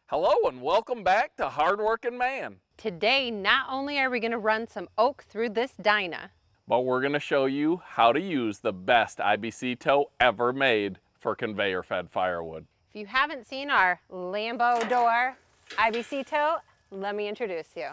Hello and welcome back to Hardworking Man. Today, not only are we going to run some oak through this Dyna, but we're going to show you how to use the best IBC tote ever made for conveyor fed firewood. If you haven't seen our Lambo door IBC tote, let me introduce you.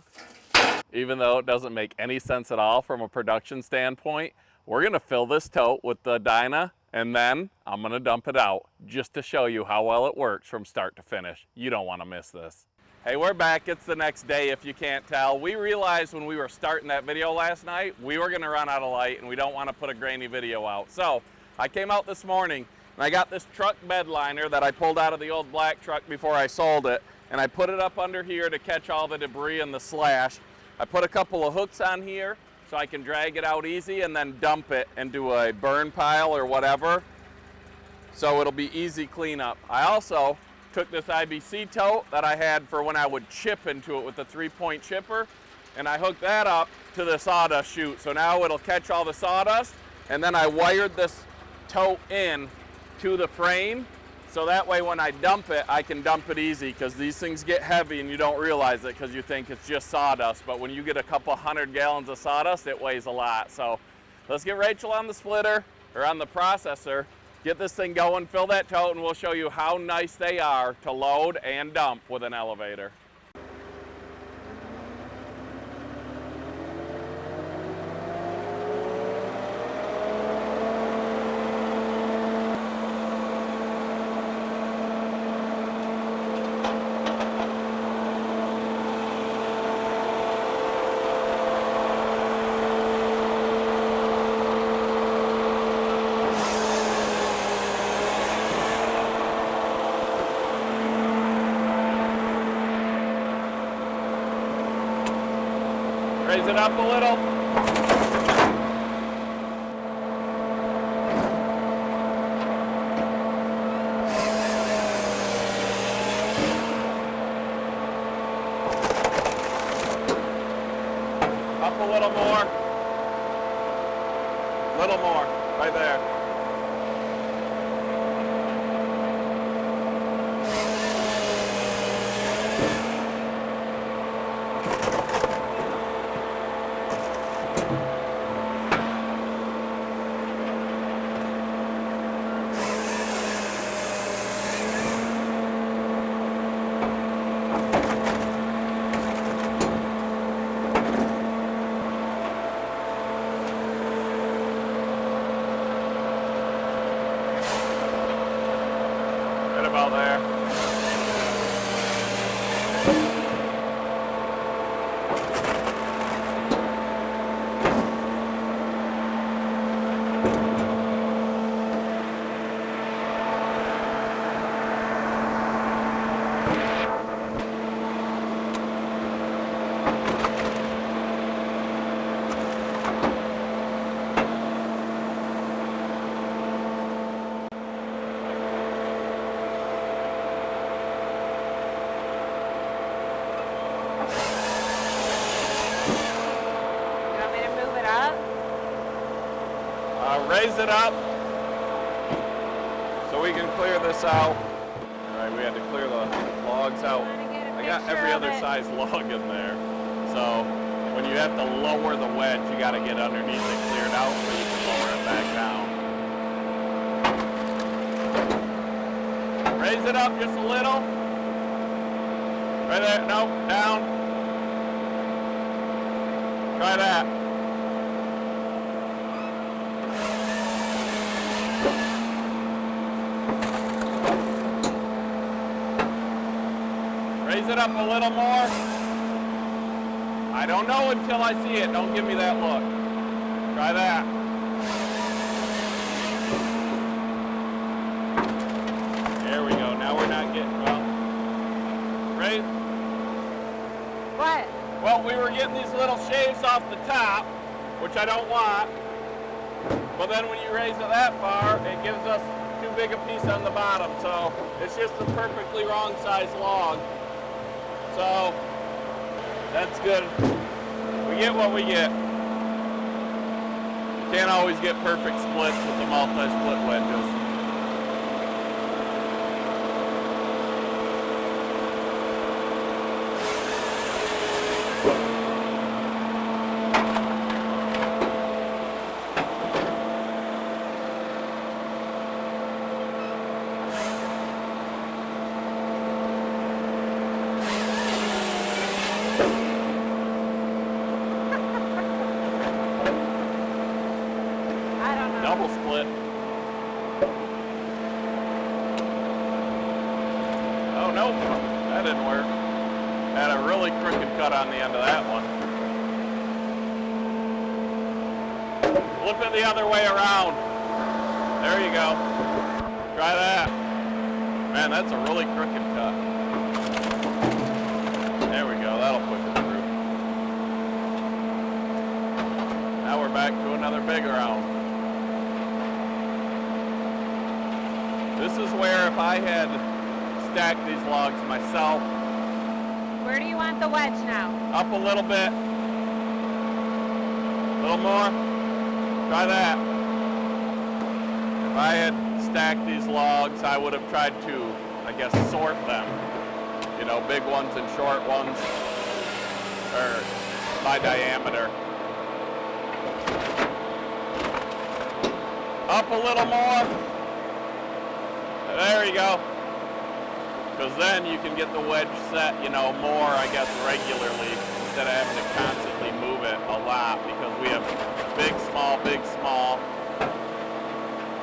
Even though it doesn't make any sense at all from a production standpoint, we're going to fill this tote with the Dyna and then I'm going to dump it out just to show you how well it works from start to finish. You don't want to miss this. Hey, we're back. It's the next day if you can't tell. We realized when we were starting that video last night, we were going to run out of light and we don't want to put a grainy video out. So I came out this morning and I got this truck bed liner that I pulled out of the old black truck before I sold it, and I put it up under here to catch all the debris and the slash. I put a couple of hooks on here so I can drag it out easy and then dump it into a burn pile or whatever, so it'll be easy cleanup. I also took this IBC tote that I had for when I would chip into it with the 3-point chipper, and I hooked that up to the sawdust chute, so now it'll catch all the sawdust, and then I wired this tote in to the frame, so that way when I dump it, I can dump it easy, because these things get heavy and you don't realize it because you think it's just sawdust, but when you get a couple 100 gallons of sawdust, it weighs a lot. So let's get Rachel on the splitter, or on the processor, get this thing going, fill that tote, and we'll show you how nice they are to load and dump with an elevator. Raise it up a little. Up a little more. Little more, right there. About there. Raise it up so we can clear this out. All right, we had to clear the logs out. I got every other size log in there. So when you have to lower the wedge, you got to get underneath it cleared out so you can lower it back down. Raise it up just a little. Right there, no, down. Try that. Raise it up a little more. I don't know until I see it. Don't give me that look. Try that. There we go. Now we're not getting, well, raise. What? Well, we were getting these little shaves off the top, which I don't want. But then when you raise it that far, it gives us too big a piece on the bottom. So it's just a perfectly wrong size log. So that's good. We get what we get. You can't always get perfect splits with the multi-split wedges. Nope, that didn't work. Had a really crooked cut on the end of that one. Flip it the other way around. There you go. Try that. Man, that's a really crooked cut. There we go, that'll push it through. Now we're back to another big round. This is where if I had stacked these logs myself. Where do you want the wedge now? Up a little bit. A little more. Try that. If I had stacked these logs, I would have tried to, I guess, sort them. You know, big ones and short ones, or by diameter. Up a little more. There you go. Because then you can get the wedge set, you know, more, I guess, regularly instead of having to constantly move it a lot because we have big, small, big, small.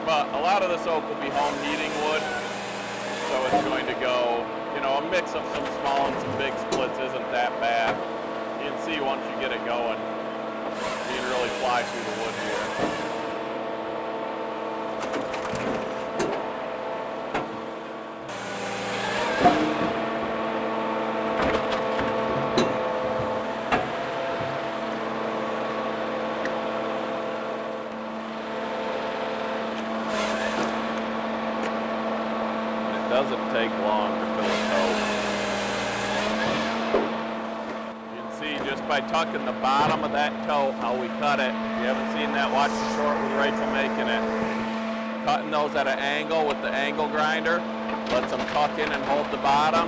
But a lot of this oak will be home heating wood, so it's going to go, you know, a mix of some small and some big splits isn't that bad. You can see once you get it going, you can really fly through the wood here. Doesn't take long to fill a tote. You can see just by tucking the bottom of that tote how we cut it. If you haven't seen that, watch the short with Rachel making it. Cutting those at an angle with the angle grinder lets them tuck in and hold the bottom,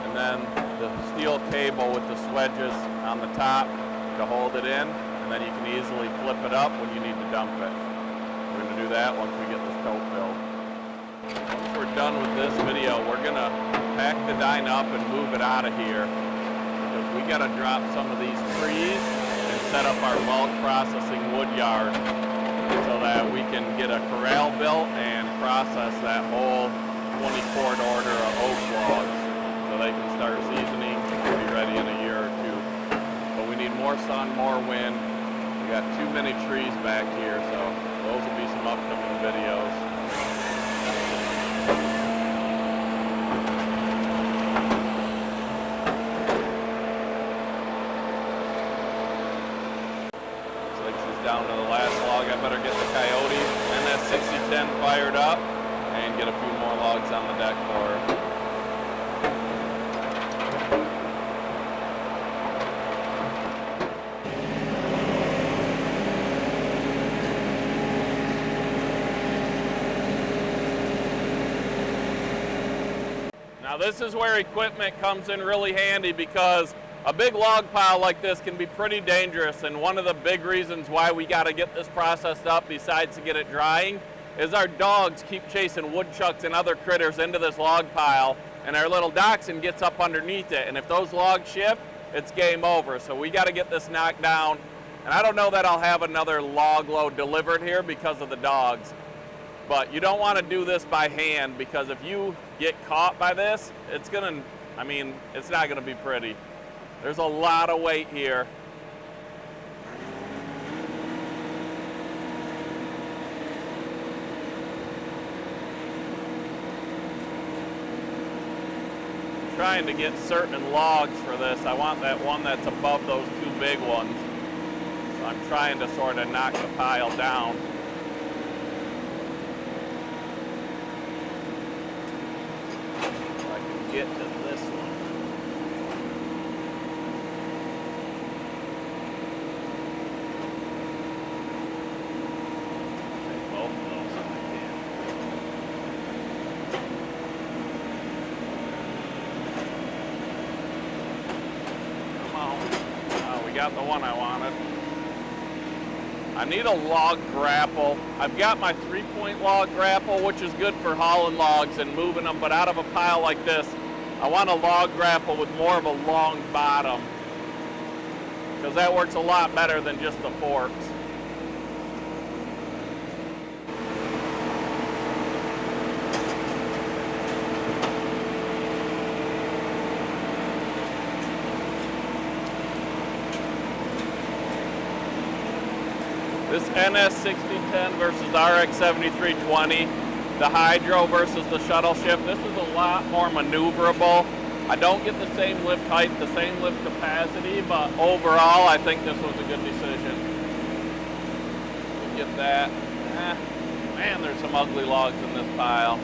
and then the steel cable with the swedges on the top to hold it in, and then you can easily flip it up when you need to dump it. We're going to do that once we get this tote filled. Once we're done with this video, we're gonna pack the Dyna up and move it out of here because we gotta drop some of these trees and set up our bulk processing wood yard so that we can get a corral built and process that whole 20-quart order of oak logs so they can start seasoning and be ready in a year or two. But we need more sun, more wind. We got too many trees back here, so those will be some upcoming videos. Down to the last log. I better get the Coyote and that 6010 fired up and get a few more logs on the deck for her. Now this is where equipment comes in really handy because a big log pile like this can be pretty dangerous, and one of the big reasons why we got to get this processed up besides to get it drying is our dogs keep chasing woodchucks and other critters into this log pile, and our little dachshund gets up underneath it, and if those logs shift, it's game over. So we got to get this knocked down, and I don't know that I'll have another log load delivered here because of the dogs, but you don't want to do this by hand because if you get caught by this, it's gonna, I mean, it's not gonna be pretty. There's a lot of weight here. I'm trying to get certain logs for this. I want that one that's above those two big ones. So I'm trying to sort of knock the pile down. If I can get to this one. Got the one I wanted. I need a log grapple. I've got my 3-point log grapple, which is good for hauling logs and moving them, but out of a pile like this, I want a log grapple with more of a long bottom because that works a lot better than just the forks. This NS6010 versus RX7320, the hydro versus the shuttle shift, this is a lot more maneuverable. I don't get the same lift height, the same lift capacity, but overall I think this was a good decision. Get that. Man, there's some ugly logs in this pile.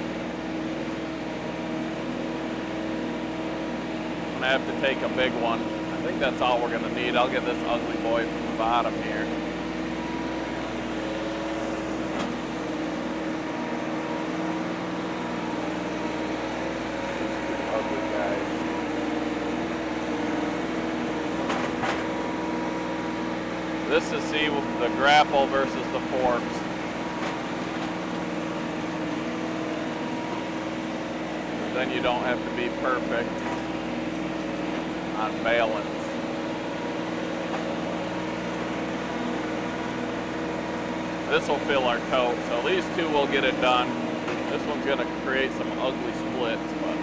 I'm gonna have to take a big one. I think that's all we're gonna need. I'll get this ugly boy from the bottom here. Ugly guys. This is see the grapple versus the forks. Then you don't have to be perfect on balance. This will fill our tote, so these two will get it done. This one's gonna create some ugly splits, but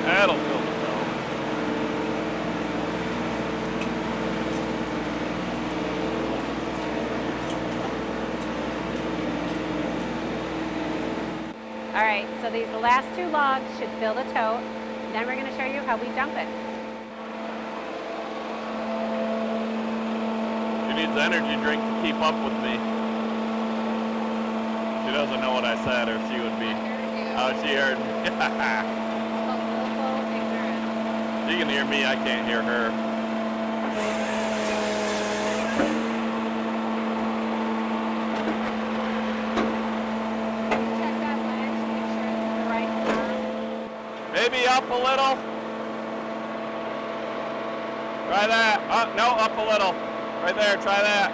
that'll fill the tote. All right, so these last two logs should fill the tote. Then we're gonna show you how we dump it. She needs an energy drink to keep up with me. She doesn't know what I said, or she would be. Oh, she heard me. She can hear me, I can't hear her. Check that ledge, make sure it's in the right spot. Maybe up a little. Try that. No, up a little. Right there, try that.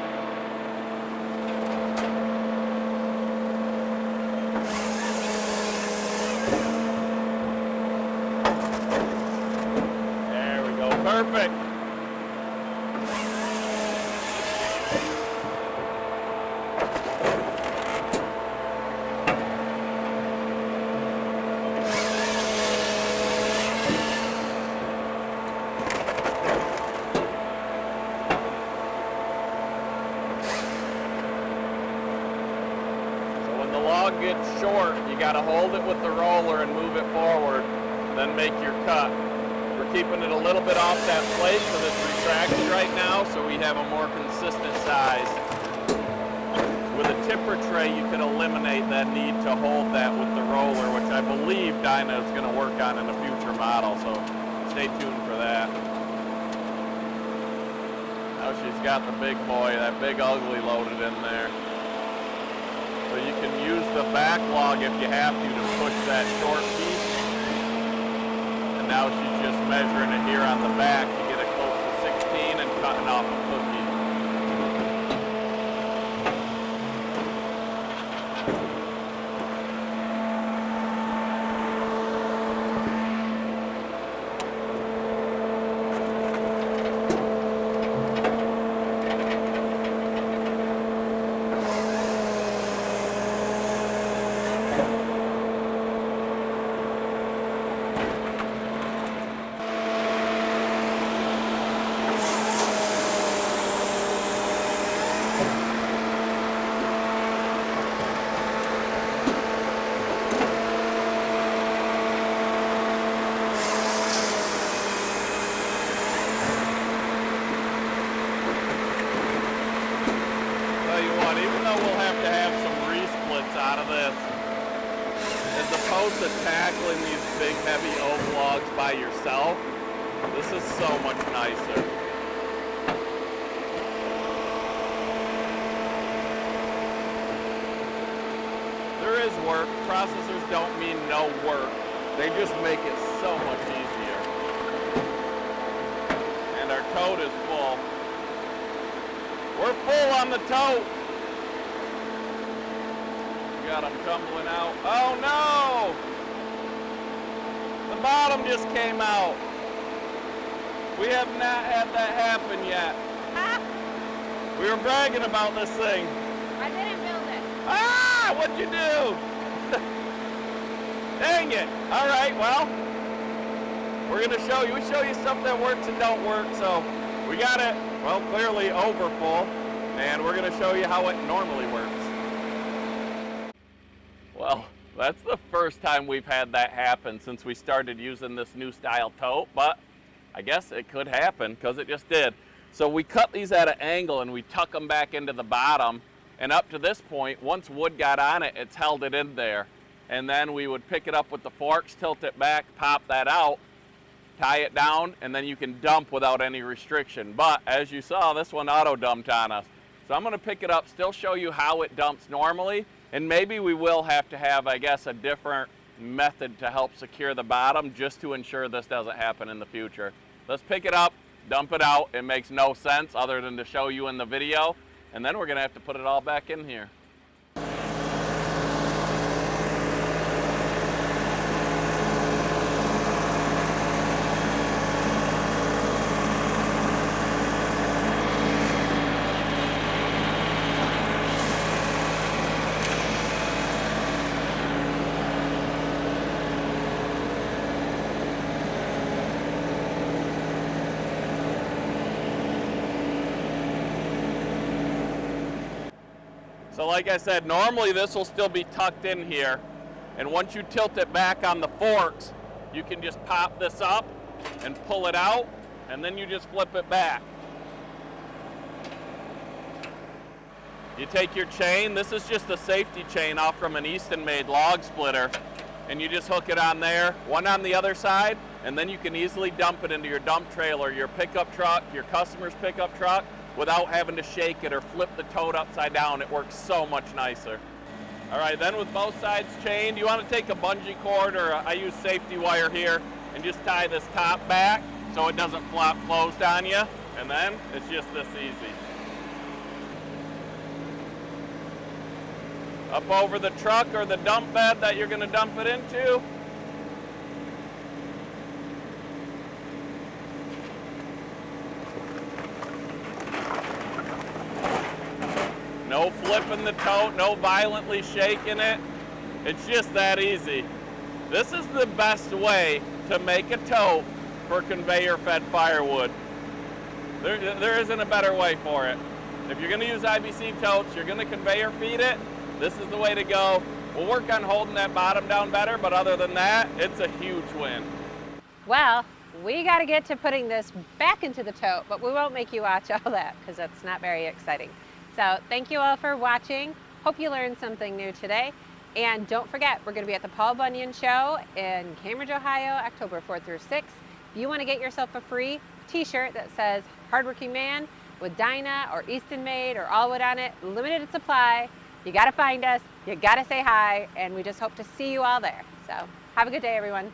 There we go, perfect. Log gets short, you got to hold it with the roller and move it forward, then make your cut. We're keeping it a little bit off that plate because it's retracted right now, so we have a more consistent size. With a tipper tray, you can eliminate that need to hold that with the roller, which I believe Dyna is going to work on in a future model, so stay tuned for that. Now she's got the big boy, that big ugly loaded in there. So you can use the back log if you have to push that short piece. And now she's just measuring it here on the back to get it close to 16 and cutting off a cookie. As opposed to tackling these big heavy oak logs by yourself, this is so much nicer. There is work. Processors don't mean no work. They just make it so much easier. And our tote is full. We're full on the tote. Got them tumbling out. Oh no! The bottom just came out. We have not had that happen yet. We were bragging about this thing. I didn't build it. Ah, what'd you do? Dang it. All right, well, we're gonna show you. We show you stuff that works and don't work. So we got it, well, clearly over full, and we're gonna show you how it normally works. Well, that's the first time we've had that happen since we started using this new style tote, but I guess it could happen because it just did. So we cut these at an angle and we tuck them back into the bottom, and up to this point, once wood got on it, it's held it in there. And then we would pick it up with the forks, tilt it back, pop that out, tie it down, and then you can dump without any restriction. But as you saw, this one auto dumped on us. So I'm gonna pick it up, still show you how it dumps normally, and maybe we will have to have, I guess, a different method to help secure the bottom just to ensure this doesn't happen in the future. Let's pick it up, dump it out. It makes no sense other than to show you in the video, and then we're gonna have to put it all back in here. So like I said, normally this will still be tucked in here, and once you tilt it back on the forks, you can just pop this up and pull it out, and then you just flip it back. You take your chain, this is just a safety chain off from an Easton-made log splitter, and you just hook it on there, one on the other side, and then you can easily dump it into your dump trailer, your pickup truck, your customer's pickup truck, without having to shake it or flip the tote upside down. It works so much nicer. All right, then with both sides chained, you want to take a bungee cord, or I use safety wire here, and just tie this top back so it doesn't flop closed on you, and then it's just this easy. Up over the truck or the dump bed that you're going to dump it into. No flipping the tote, no violently shaking it. It's just that easy. This is the best way to make a tote for conveyor fed firewood. There isn't a better way for it. If you're gonna use IBC totes, you're gonna conveyor feed it, this is the way to go. We'll work on holding that bottom down better, but other than that, it's a huge win. Well, we got to get to putting this back into the tote, but we won't make you watch all that because that's not very exciting. So thank you all for watching. Hope you learned something new today. And don't forget, we're going to be at the Paul Bunyan Show in Cambridge, Ohio, October 4th through 6th. If you want to get yourself a free t-shirt that says Hardworking Man with Dyna or Easton Made or Allwood on it, limited supply, you got to find us, you got to say hi, and we just hope to see you all there. So have a good day, everyone.